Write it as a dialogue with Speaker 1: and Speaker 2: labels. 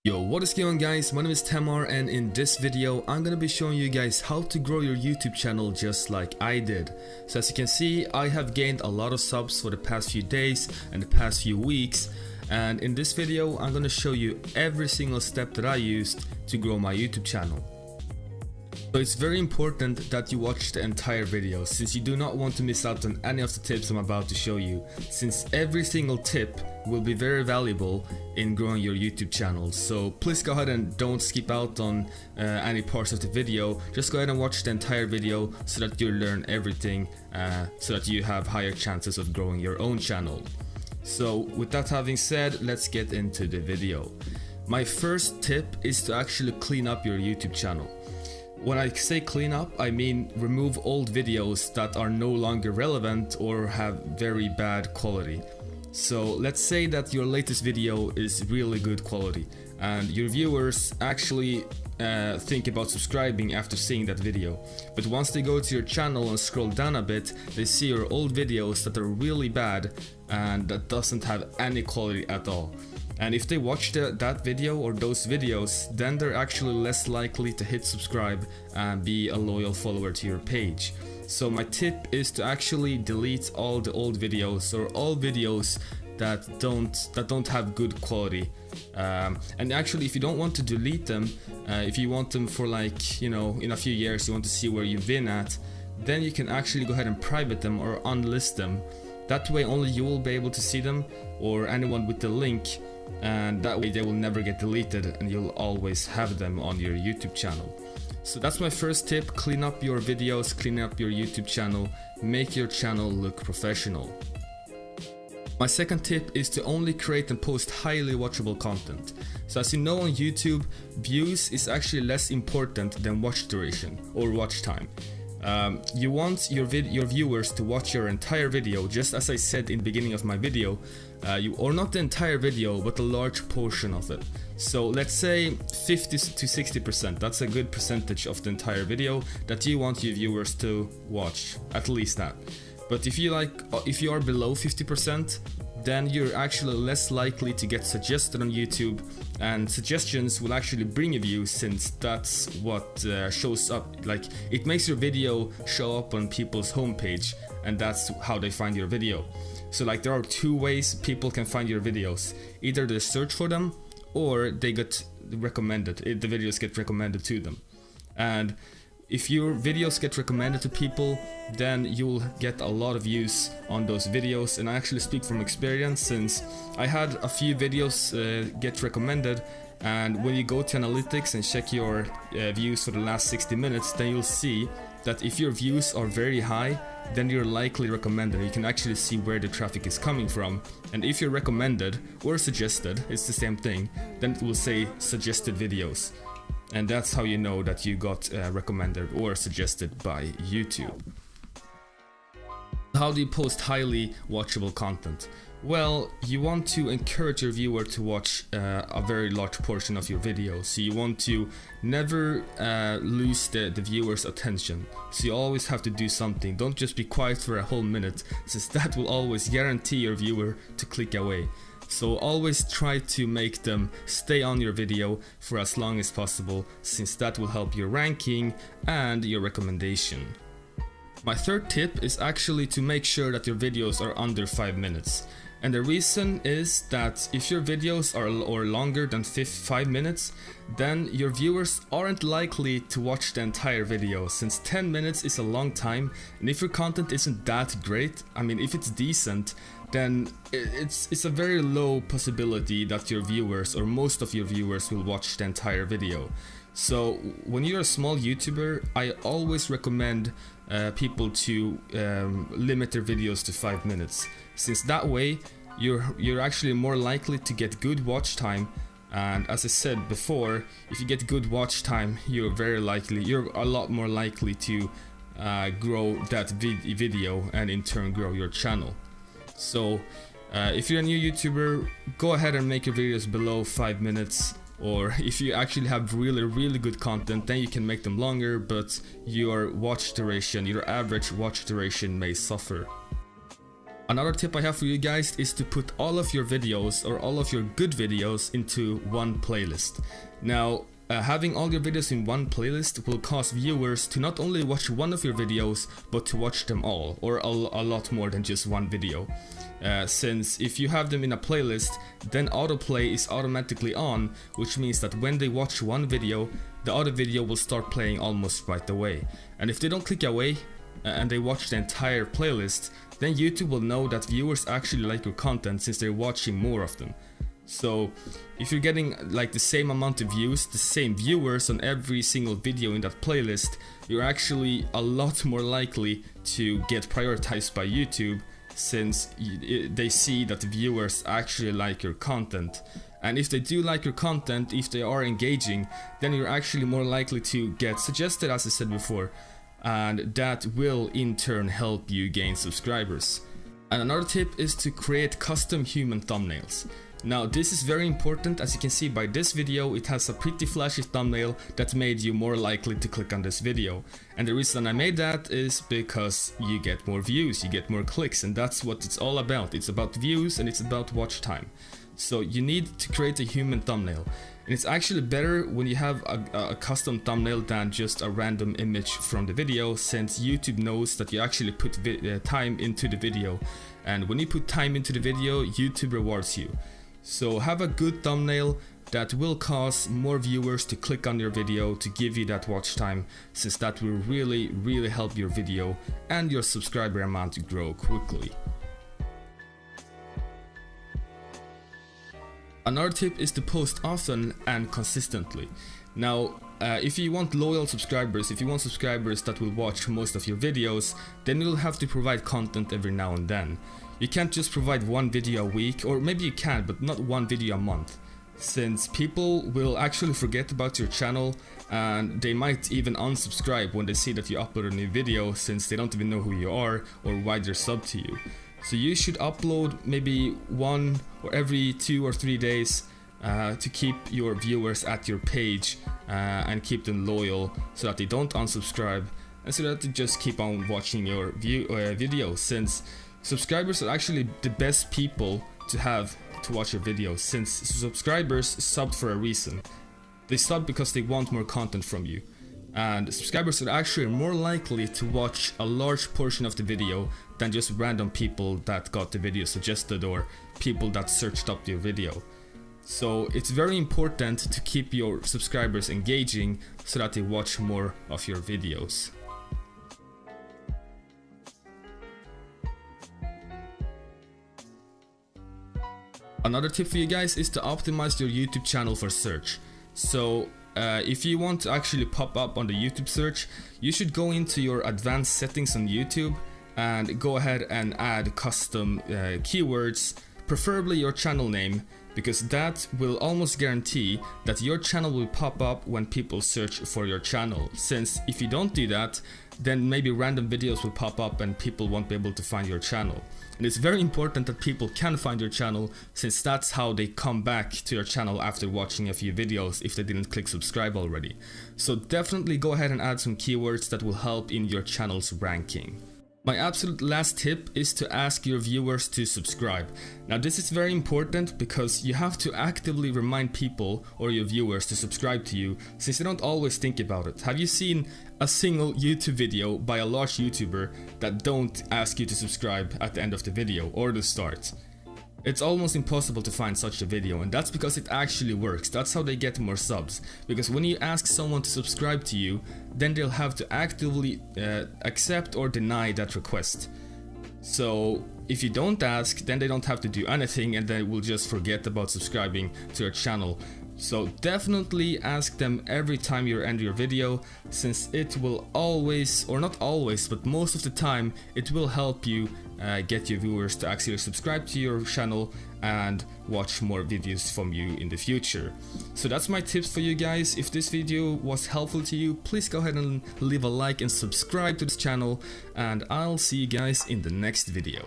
Speaker 1: Yo, what is going on guys, my name is Tamar and in this video I'm gonna be showing you guys how to grow your YouTube channel just like I did. So as you can see, I have gained a lot of subs for the past few days and the past few weeks, and in this video I'm gonna show you every single step that I used to grow my YouTube channel. So it's very important that you watch the entire video, since you do not want to miss out on any of the tips I'm about to show you, since every single tip will be very valuable in growing your YouTube channel. So please go ahead and don't skip out on any parts of the video. Just go ahead and watch the entire video so that you learn everything, so that you have higher chances of growing your own channel. So with that having said, let's get into the video. My first tip is to actually clean up your YouTube channel. When I say clean up, I mean remove old videos that are no longer relevant or have very bad quality. So let's say that your latest video is really good quality and your viewers actually think about subscribing after seeing that video. But once they go to your channel and scroll down a bit, they see your old videos that are really bad and that doesn't have any quality at all. And if they watch that video or those videos, then they're actually less likely to hit subscribe and be a loyal follower to your page. So my tip is to actually delete all the old videos or all videos that don't have good quality. And actually, if you don't want to delete them, if you want them for like, you know, in a few years you want to see where you've been at, then you can actually go ahead and private them or unlist them. That way only you will be able to see them, or anyone with the link, and that way they will never get deleted and you'll always have them on your YouTube channel. So that's my first tip: clean up your videos, clean up your YouTube channel, make your channel look professional. My second tip is to only create and post highly watchable content. So as you know, on YouTube, views is actually less important than watch duration or watch time. You want your viewers to watch your entire video, just as I said in the beginning of my video, or not the entire video, but a large portion of it. So let's say 50 to 60%, that's a good percentage of the entire video that you want your viewers to watch, at least that. But if you are below 50%, then you're actually less likely to get suggested on YouTube, and suggestions will actually bring you views, since that's what shows up. Like, it makes your video show up on people's homepage, and that's how they find your video. So like, there are two ways people can find your videos: either they search for them or they get recommended. The videos get recommended to them. And if your videos get recommended to people, then you'll get a lot of views on those videos. And I actually speak from experience, since I had a few videos get recommended, and when you go to analytics and check your views for the last 60 minutes, then you'll see that if your views are very high, then you're likely recommended. You can actually see where the traffic is coming from. And if you're recommended or suggested, it's the same thing, then it will say suggested videos. And that's how you know that you got recommended or suggested by YouTube. How do you post highly watchable content? Well, you want to encourage your viewer to watch a very large portion of your video. So you want to never lose the viewer's attention. So you always have to do something. Don't just be quiet for a whole minute, since that will always guarantee your viewer to click away. So always try to make them stay on your video for as long as possible, since that will help your ranking and your recommendation. My third tip is actually to make sure that your videos are under 5 minutes. And the reason is that if your videos are longer than 5 minutes, then your viewers aren't likely to watch the entire video, since 10 minutes is a long time. And if your content isn't that great, I mean, if it's decent, then it's a very low possibility that your viewers, or most of your viewers, will watch the entire video. So when you're a small YouTuber, I always recommend people to limit their videos to 5 minutes, since that way you're actually more likely to get good watch time. And as I said before, if you get good watch time, you're a lot more likely to grow that video and in turn grow your channel. So if you're a new YouTuber, go ahead and make your videos below 5 minutes. Or if you actually have really good content, then you can make them longer, but your watch duration, your average watch duration may suffer. Another tip I have for you guys is to put all of your videos or all of your good videos into one playlist. Now, having all your videos in one playlist will cause viewers to not only watch one of your videos, but to watch them all, or a lot more than just one video. Since if you have them in a playlist, then autoplay is automatically on, which means that when they watch one video, the other video will start playing almost right away. And if they don't click away and they watch the entire playlist, then YouTube will know that viewers actually like your content since they're watching more of them. So if you're getting like the same amount of views, the same viewers on every single video in that playlist, you're actually a lot more likely to get prioritized by YouTube, since they see that the viewers actually like your content. And if they do like your content, if they are engaging, then you're actually more likely to get suggested, as I said before, and that will in turn help you gain subscribers. And another tip is to create custom human thumbnails. Now this is very important. As you can see by this video, it has a pretty flashy thumbnail that made you more likely to click on this video. And the reason I made that is because you get more views, you get more clicks, and that's what it's all about. It's about views and it's about watch time. So you need to create a human thumbnail. And it's actually better when you have a custom thumbnail than just a random image from the video, since YouTube knows that you actually put time into the video. And when you put time into the video, YouTube rewards you. So have a good thumbnail that will cause more viewers to click on your video to give you that watch time, since that will really help your video and your subscriber amount to grow quickly. Another tip is to post often and consistently. Now, if you want loyal subscribers, if you want subscribers that will watch most of your videos, then you'll have to provide content every now and then. You can't just provide one video a week, or maybe you can, but not one video a month, since people will actually forget about your channel and they might even unsubscribe when they see that you upload a new video, since they don't even know who you are or why they're subbed to you. So you should upload maybe one or every 2 or 3 days to keep your viewers at your page and keep them loyal, so that they don't unsubscribe and so that they just keep on watching your videos, since subscribers are actually the best people to have to watch your videos, since subscribers subbed for a reason. They sub because they want more content from you. And subscribers are actually more likely to watch a large portion of the video than just random people that got the video suggested or people that searched up your video. So it's very important to keep your subscribers engaging so that they watch more of your videos. Another tip for you guys is to optimize your YouTube channel for search. So if you want to actually pop up on the YouTube search, you should go into your advanced settings on YouTube and go ahead and add custom keywords, preferably your channel name, because that will almost guarantee that your channel will pop up when people search for your channel. Since if you don't do that, then maybe random videos will pop up and people won't be able to find your channel. And it's very important that people can find your channel, since that's how they come back to your channel after watching a few videos if they didn't click subscribe already. So definitely go ahead and add some keywords that will help in your channel's ranking. My absolute last tip is to ask your viewers to subscribe. Now this is very important because you have to actively remind people or your viewers to subscribe to you, since they don't always think about it. Have you seen a single YouTube video by a large YouTuber that don't ask you to subscribe at the end of the video or the start? It's almost impossible to find such a video, and that's because it actually works. That's how they get more subs, because when you ask someone to subscribe to you, then they'll have to actively accept or deny that request. So if you don't ask, then they don't have to do anything and they will just forget about subscribing to your channel. So definitely ask them every time you end your video, since it will always, or not always, but most of the time, it will help you get your viewers to actually subscribe to your channel and watch more videos from you in the future. So that's my tips for you guys. If this video was helpful to you, please go ahead and leave a like and subscribe to this channel, and I'll see you guys in the next video.